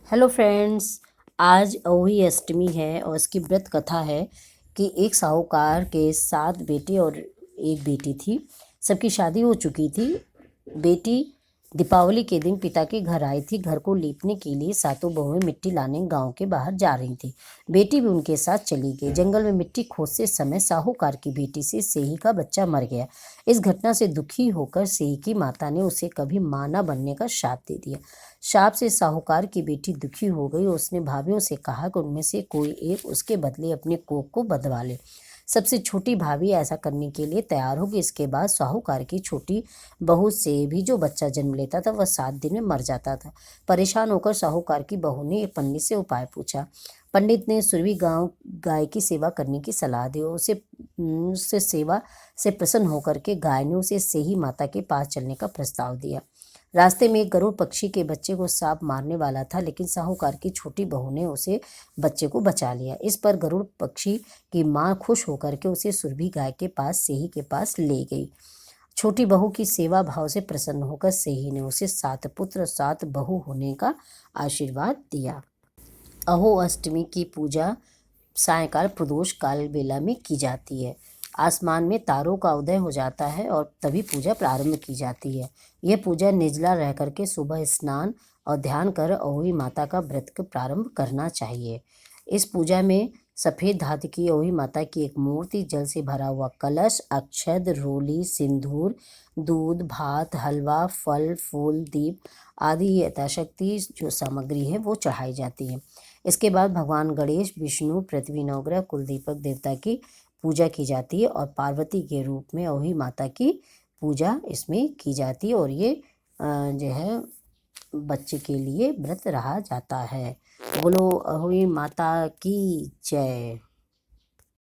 Hello friends. आज अहोई अष्टमी है और इसकी व्रत कथा है कि एक साहूकार के 7 बेटे और एक बेटी थी। सबकी शादी हो चुकी थी। बेटी दीपावली के दिन पिता के घर आई थी। घर को लीपने के लिए सातों बहुएं मिट्टी लाने गांव के बाहर जा रही थी। बेटी भी उनके साथ चली गई। जंगल में मिट्टी खोदते समय साहूकार की बेटी से सेही का बच्चा मर गया। इस घटना से दुखी होकर सेही की माता ने उसे कभी मां न बनने का शाप दे दिया। शाप से साहूकार की बेटी दुखी हो गई। उसने भाभियों से कहा कि उनमें से कोई एक उसके बदले अपने कोख को बंधवा ले। सबसे छोटी भाभी ऐसा करने के लिए तैयार होगी। इसके बाद साहूकार की छोटी बहू से भी जो बच्चा जन्म लेता था वह 7 दिन में मर जाता था। परेशान होकर साहूकार की बहू ने एक पंडित से उपाय पूछा। पंडित ने सुरभि गांव गाय की सेवा करने की सलाह दी। उससे सेवा से प्रसन्न होकर के गाय ने उसे सेही माता के पास चलने का प्रस्ताव दिया। रास्ते में एक गरुड़ पक्षी के बच्चे को सांप मारने वाला था, लेकिन साहूकार की छोटी बहू ने उसे बच्चे को बचा लिया। इस पर गरुड़ पक्षी की मां खुश होकर के उसे सुरभि गाय के पास सेही के पास ले गई। छोटी बहू की सेवा भाव से प्रसन्न होकर सेही ने उसे 7 पुत्र 7 बहू होने का आशीर्वाद दिया। अहो अष्टमी की पूजा सायंकाल प्रदोष काल बेला में की जाती है। आसमान में तारों का उदय हो जाता है और तभी पूजा प्रारंभ की जाती है। यह पूजा निर्जला रह करके सुबह स्नान और ध्यान कर अहोई माता का व्रत प्रारंभ करना चाहिए। इस पूजा में सफ़ेद धातु की अहोई माता की एक मूर्ति, जल से भरा हुआ कलश, अक्षत, रोली, सिंदूर, दूध, भात, हलवा, फल, फूल, दीप आदि यथाशक्ति जो सामग्री है वो चढ़ाई जाती है। इसके बाद भगवान गणेश, विष्णु, पृथ्वी, नवग्रह, कुलदीपक देवता की पूजा की जाती है और पार्वती के रूप में अहोई माता की पूजा इसमें की जाती है। और ये जो है बच्चे के लिए व्रत रहा जाता है। बोलो अहोई माता की जय।